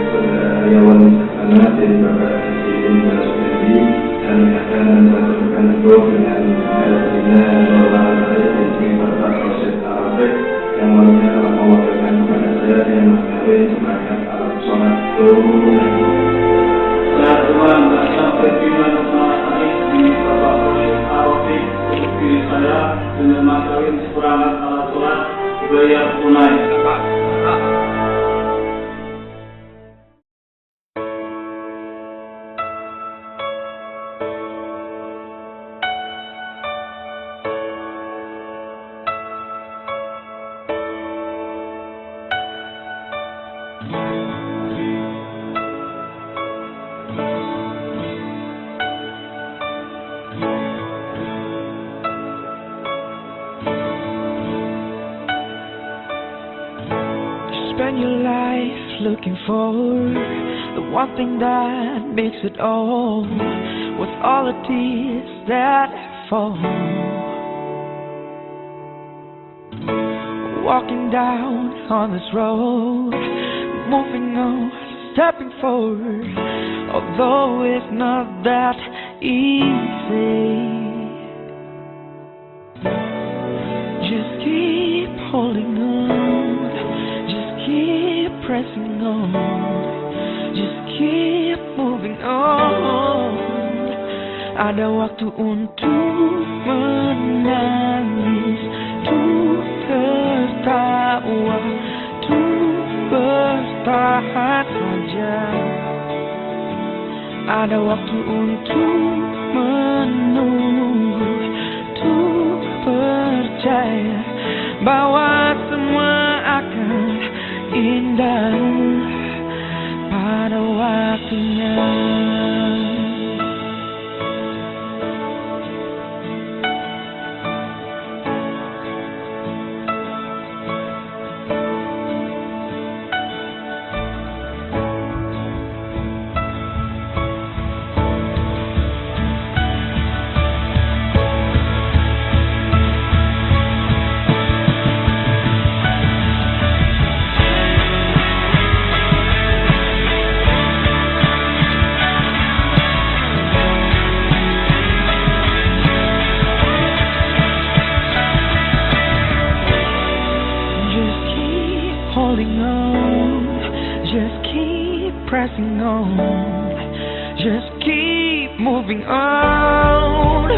karyawan sana dari Bapak Haji Baswendi dan akan mencatatkan itu dengan Dina Normal dari Bapak Rosyid Arafik yang wanita mewakilkan kepada saya yang mengenai semangat alat sholat saya Tuhan tak sampai Dina Normal di Bapak Rosyid Arafik untuk diri saya dengan makarin seperangan alat sholat bayar tunai. Spend your life looking for the one thing that makes it all with all the tears that fall. Walking down on this road, moving on, stepping forward, although it's not that easy. Just keep holding on, keep pressing on, just keep moving on. Ada waktu untuk menangis, untuk tertawa, untuk bertahan saja. Ada waktu untuk menunggu, untuk percaya bahwa semua akan indah pada waktunya. Pressing on, just keep moving on.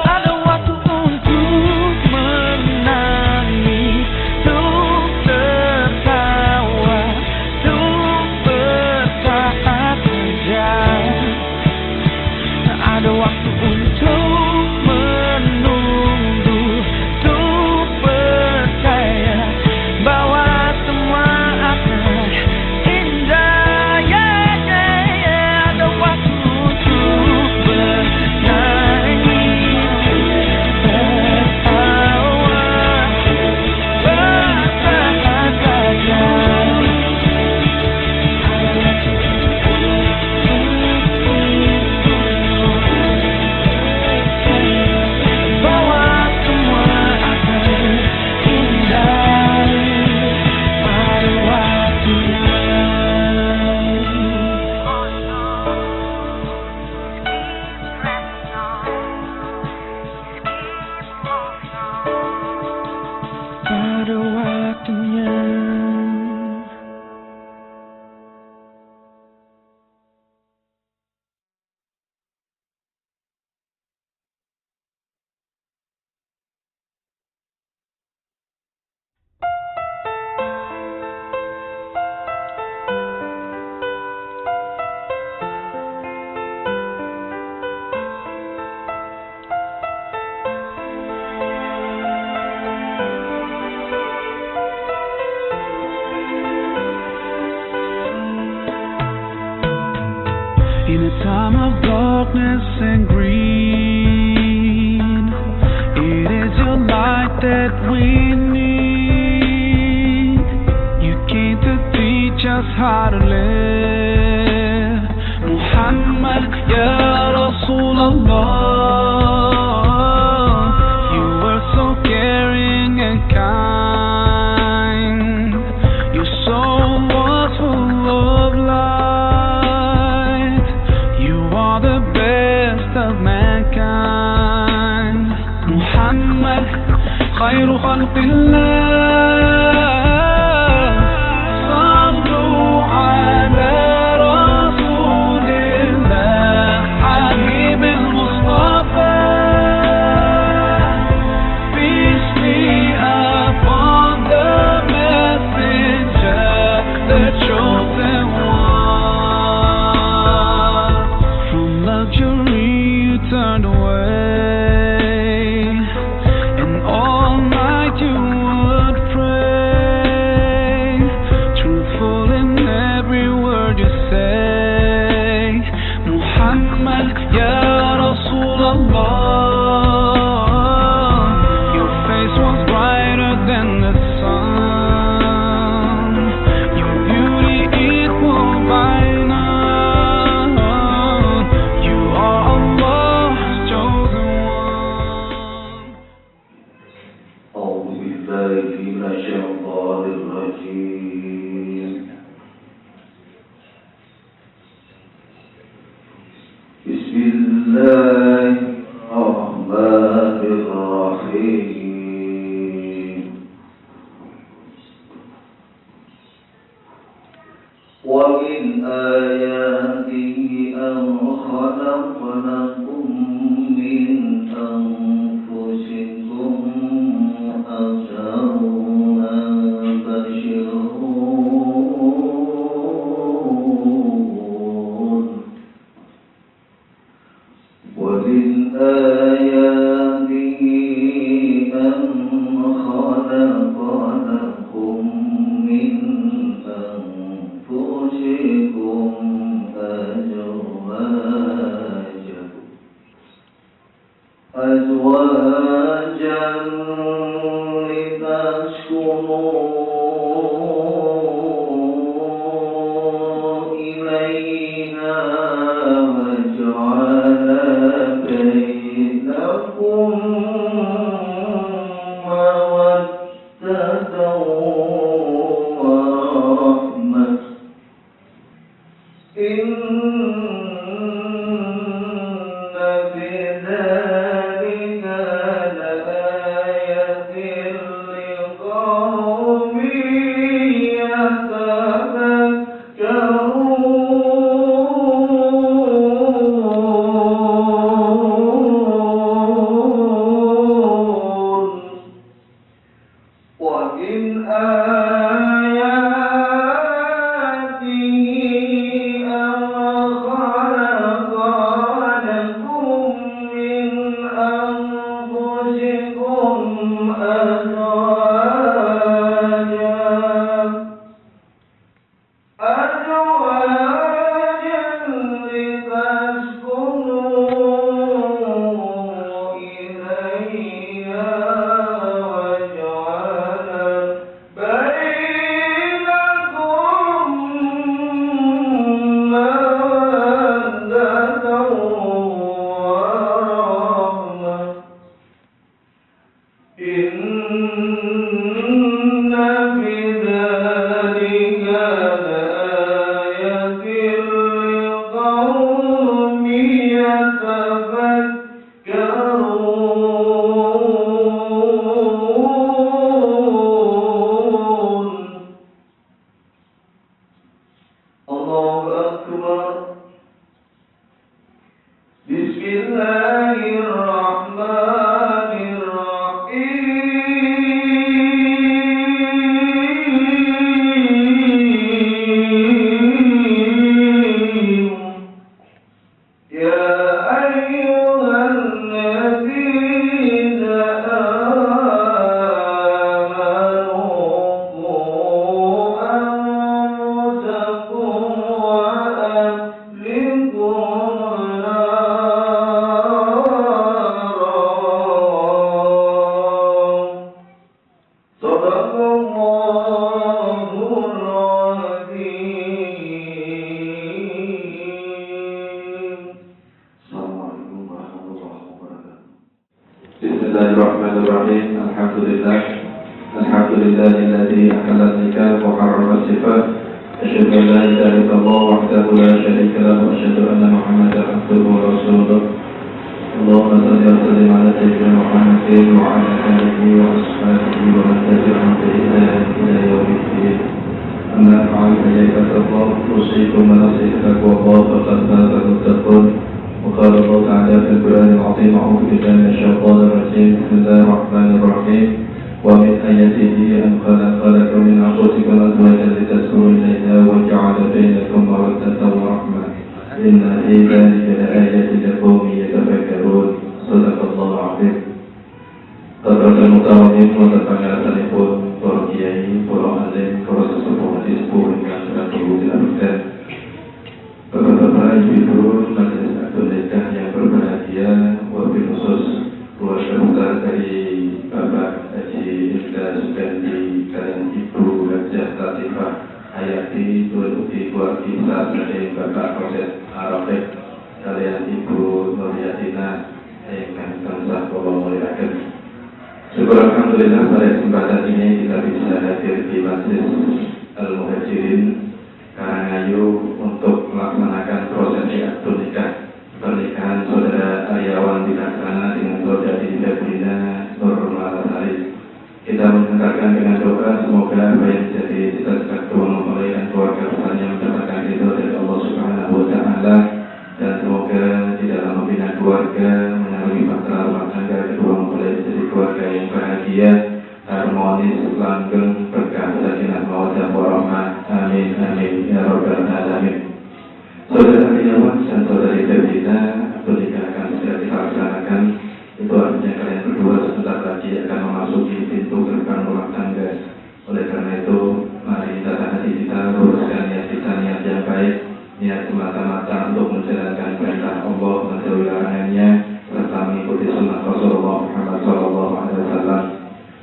Ada waktu untuk menangis, untuk tertawa, untuk bertahan saja. Ada waktu untuk menunggu, untuk percaya bahwa semua akan indah. Pada waktunya. In a time of darkness and greed, it is your light that we need. You came to teach us how to live. Muhammad, Ya Rasulullah, you were so caring and kind. Your soul was full of خير خلق الله صلوا على رسول الله حبيب المصطفى peace be upon the messenger the chosen one. From luxury you turned away, and all night you would pray, truthful in every word you say. Muhammad ya Rasulullah, your face was brighter than the sun, your beauty equal by none. You are Allah's chosen one. أعوذ بالله من الشيطان الرجيم. بسم الله الرحمن الرحيم. ومن آياته أن خلق لكم من أنفسكم أزواجا تبشرون ومن آياته أن خلق لكم من أنفسكم أزواجا لتسكنوا إليها وجعل بينكم مودة ورحمة إن في ذلك لآية لقوم يتفكرون ومن آياته أن خلق لكم من أنفسكم أزواجا لتسكنوا إليها وجعل بينكم مودة ورحمة إن في ذلك لآية لقوم يتفكرون. الله أكبر. بسم الله الرحمن الرحيم. يا أيها الذين آمنوا قوا أنفسكم وأهلكم Bismillahirrahmanirrahim. Alhamdulillah alladzi ahalla nikah wa harrama sifat. Asyhadu an la ilaha illallah wahdahu la syarika lahu wa asyhadu anna Muhammadan abduhu wa rasuluh. Allahumma صل وسلم على سيدنا محمد وعلى آله وأصحابه ومن تبعهم بإحسان إلى يوم الدين. أما بعد فيا الله أوصيكم ونفسي بتقوى الله فقد فاز المتقون. وقال الله تعالى في القرآن العظيم: أعوذ بالله من الشيطان الرجيم. بسم الله الرحمن الرحيم. ومن آياته أن خلق لكم من أنفسكم أزواجا لتسكنوا إليها وجعل بينكم مودة ورحمة إن في ذلك لآيات لقوم يتفكرون. صدق الله العظيم. Terdapat mutawatir mengatakan telefon para kiai, para alim, para sesepuh hadis pun yang sudah dulu dilakukan. Bapak-bapak, ibu-ibu, majelis akad nikah yang berbahagia, wabil khusus keluarga besar dari Bapak Haji Indra Sugandi kalian Ibu Hajah Latifah Hayati, Tuan-Uti keluarga besar dari Bapak Proses Arafik kalian Ibu Nuryatina yang bangsa Pulau Muliakan. Syukur alhamdulillah pada kesempatan ini kita bisa hadir di Masjid Al-Muhajirin Karangayu untuk melaksanakan prosesi akad nikah pernikahan saudara Aryawan Wilaksana dengan saudari Febrina Nur Malasari. Kita mengantarkan dengan doa semoga apa yang menjadi cita-cita kedua mempelai dan keluarga besarnya mendapatkan ridho dari Allah Subhanahu wa Ta'ala, dan semoga di dalam membina keluarga melalui bahtera rumah tangga kedua mempelai menjadi keluarga yang bahagia, harmonis, langgeng, berkah, sakinah, mawaddah, warahmah. Amin amin ya rabbal alamin. Saudara Aryawan dan saudari Febrina, pernikahan akan segera dilaksanakan. Itu artinya kalian berdua sebentar lagi akan memasuki pintu gerbang rumah tangga. Oleh karena itu, mari kita hati kita luruskan niat kita, niat yang baik, niat semata-mata untuk menjalankan perintah Allah, menjauhi larangannya, serta mengikuti sunnah Rasulullah Muhammad SAW.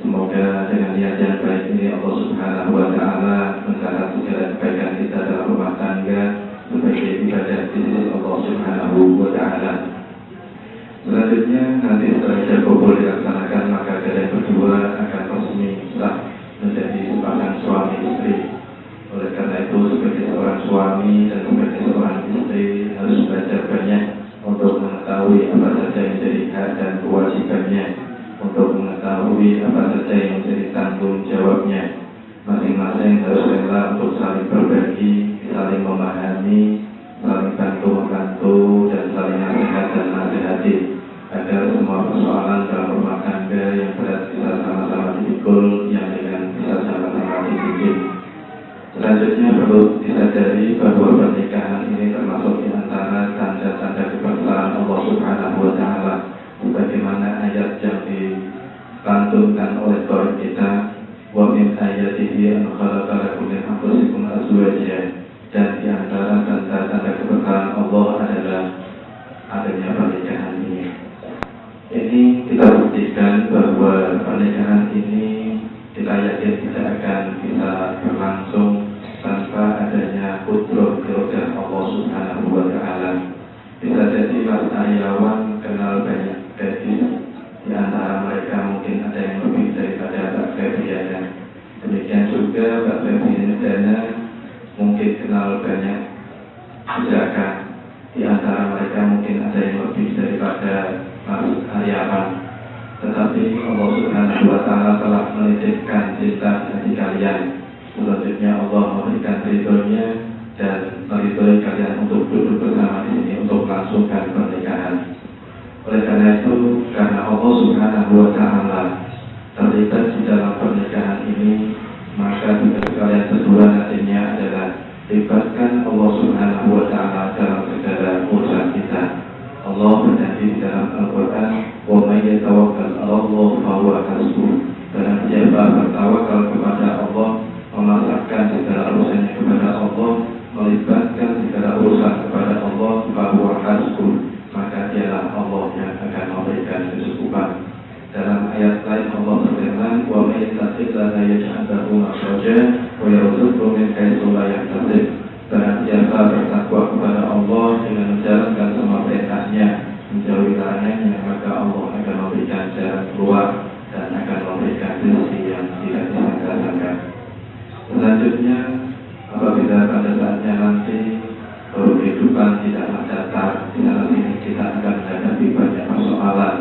Semoga dengan niat yang baik ini Allah Subhanahu wa Ta'ala mencatat segala kebaikan kita dalam rumah tangga sebagai ibadah di sisi Allah Subhanahu wa Ta'ala. Selanjutnya nanti setelah ijab kabul dilaksanakan, maka kalian berdua akan resmi sah menjadi sepasang suami istri. Oleh karena itu, sebagai seorang suami dan sebagai seorang istri harus belajar banyak untuk mengetahui apa saja yang menjadi hak dan kewajibannya, untuk mengetahui apa saja yang menjadi tanggung jawabnya. Masing-masing harus rela untuk saling berbagi, saling memahami, saling bantu-membantu, dan saling nasihat dan nasihati, agar semua persoalan dalam rumah tangga yang berat bisa sama-sama dipikul, yang ringan bisa sama-sama dibimbing. Selanjutnya perlu disadari bahwa pernikahan ini termasuk di antara tanda-tanda kebesaran Allah Subhanahu wa Ta'ala, sebagaimana ayat yang dilantunkan oleh Tuhan kita, wa min ayatihi an khalaqa lakum min anfusikum azwajan. Dan di antara tanda-tanda kebesaran Allah adalah adanya pernikahan ini. Ini kita buktikan bahwa pernikahan ini kita yakin tidak akan bisa berlangsung tanpa adanya qudrah irodah Allah Subhanahu wa Ta'ala. Bisa jadi Mas Aryawan kenal banyak gadis, di antara mereka mungkin ada yang lebih daripada Mbak Febriana. Demikian juga Mbak Febriana mungkin kenal banyak pujaka, di antara mereka mungkin ada yang lebih daripada Mas Aryawan. Tetapi Allah Subhanahu wa Ta'ala telah menitipkan cinta hati kalian. Selanjutnya Allah memberikan ridhonya dan meridhoi kalian untuk duduk bersama di sini untuk melangsungkan pernikahan. Oleh karena itu, karena Allah Subhanahu wa Ta'ala terlibat di dalam pernikahan ini, maka tugas kalian berdua nantinya adalah libatkan Allah Subhanahu wa Ta'ala dalam segala urusan kita. Allah berjanji di dalam Al-Quran, wa may yatawakkal 'ala Allah fa huwa hasbuh. Barang siapa bertawakal kepada Allah, memasrahkan segala urusannya kepada Allah, melibatkan segala urusan kepada Allah, fa huwa hasbuh, maka dialah Allah yang akan memberikan kecukupan. Dalam ayat lain Allah berfirman, wa may yattaqillaha yaj'al lahu makhraja wa yarzuqhu min haitsu la yahtasib. Barang siapa bertakwa kepada Allah dengan menjalankan semua perintahnya, menjauhi larangannya, maka Allah akan memberikan jalan keluar dan akan memberikan rezeki yang tidak disangka-sangka. Selanjutnya, apabila pada saatnya nanti kehidupan tidaklah datar, di dalam ini kita akan menghadapi banyak persoalan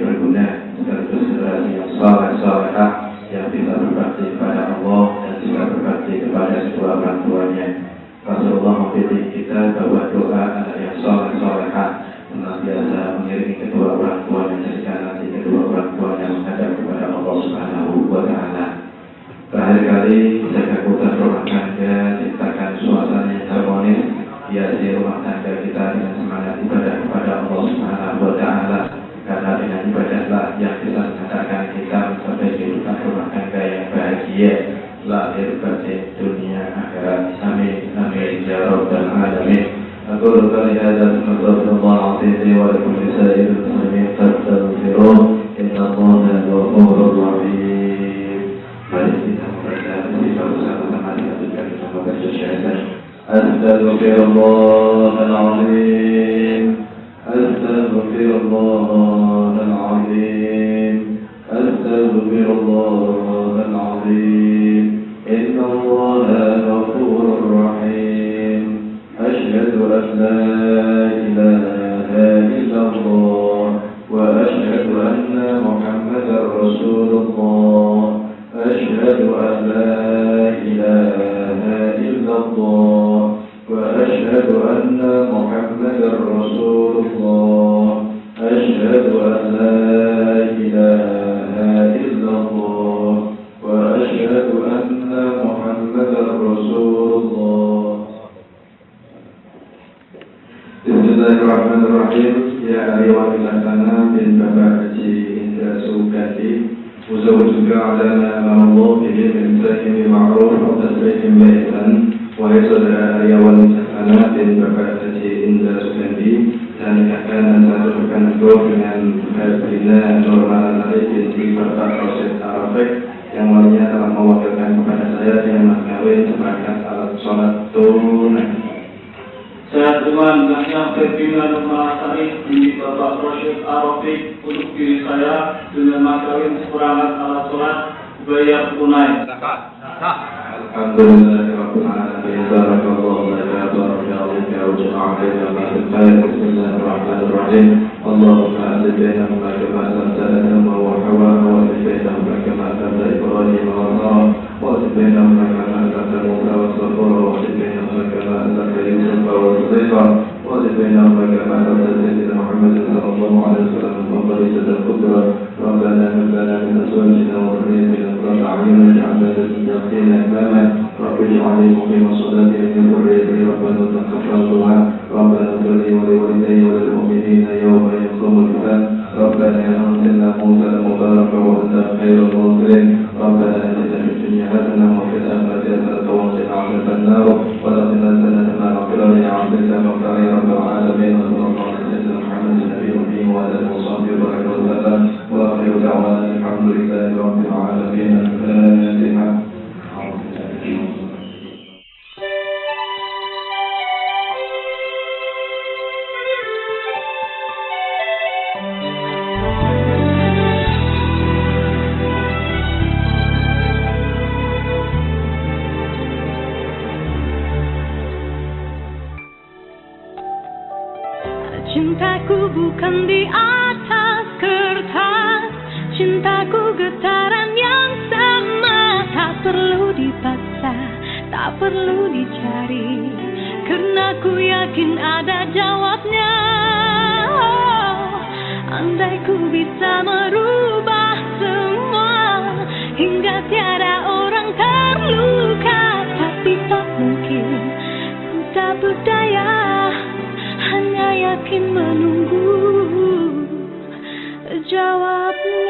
berguna, sekaligus generasi yang saleh-salehah yang bisa berbakti kepada Allah dan bisa berbakti kepada kedua orang tuanya. Rasulullah membimbing kita bahwa doa anak yang saleh-salehah senantiasa mengiringi kedua orang tuanya jika nanti kedua orang tuanya menghadap kepada Allah Subhanahu wa Ta'ala. Terakhir kali jaga rumah tangga, ciptakan suasana yang harmonis, hiasi rumah tangga kita dengan semangat ibadah kepada Allah Subhanahu wa Ta'ala, karena dengan ibadahlah yang bisa mengatakan kita mencapai kehidupan rumah tangga yang bahagia lahir batin dunia akhirat. Amin amin ya rabbal alamin. Aku qali hadza astaghfirullah al-azim wa lakum lisa'iril muslimin fastaghfiruh innallaha ghafurur rahim. Mari kita membaca bersama-sama dengan membaca syahadat. Astaghfirullahal azim. Astaghfirullahal azim. Astaghfirullahal azim. Innallaha ghafurur rahim. Asyhadu an la ilaha illallah wa asyhadu anna Muhammadar Rasulullah. Asyhadu an la ilaha illallah wa asyhadu anna Muhammadar Rasulullah. Asyhadu an la ilaha illallah wa asyhadu anna Muhammadar Rasulullah. Bismillahirrahmanirrahim. Ya ayuhal ladina bin Bapak Haji Indra Sugandi, uzawjuka ala ma amarallah bihi min imsakin ma'ruf wa tasrihim baisan. Wahai saudara ayuhal ladina bin Bapak Haji Indra Sugandi, dan akan menjatuhkan engkau dengan berbina Nurman Ali binti Bapak Rosyid Arafik yang walinya telah mewakilkan kepada saya dengan mas kawin sebagai alat sholat tunai. Saya dengan pimpinan Rumah Tani di Bapak Rosyid Arafik untuk diri saya dengan mas kawin seperangkat alat sholat bayar tunai. Alhamdulillahirabbil alamin. Barakallahu laka barakallahu wa Bismillahirrahmanirrahim. Allahumma a'ti bainahuma kama a'tayta Nuh wa Hawa wa a'ti bainahuma kama a'tayta Ibrahim wa Sara wa a'ti bainahuma kama a'tayta Musa wa Safara wa a'ti bainahuma kama a'tayta Yusuf wa Sulaiman wa a'ti bainahuma kama a'tayta Sayyidina Muhammad sallallahu alaihi wasallam wa barik al-qudra Rabbana hab lana min azwajina wa dhurriyyatina qurrata a'yun waj'alna lil-muttaqina imama. Rabbi ij'alni muqima as-salati wa min dhurriyyati Rabbana taqabbal du'a. Rabbana ighfir li wa li walidayya wa lil mu'minina yawma yaqumul hisab. Rabbana inna Musa mubarakan wa anta khairul munzirin. Rabbana atina fid dunya hasanah wa fil akhirati hasanah wa qina adhaban nar. Wa la tanzilna ma ghafara ya 'abdika wa ya rabbal alamin. Sallallahu alaihi wa sallam nabiyyi wa ala alihi wa sahbihi wa sallam. Wa akhiru da'wana alhamdulillahi rabbil alamin. Al-Fatihah. Cintaku bukan di atas kertas, cintaku getaran yang sama. Tak perlu dipaksa, tak perlu dicari, karena ku yakin ada jawabnya. Andai ku bisa merubah semua, hingga tiada orang terluka, tapi tak mungkin, ku tak berdaya, hanya yakin menunggu jawabmu.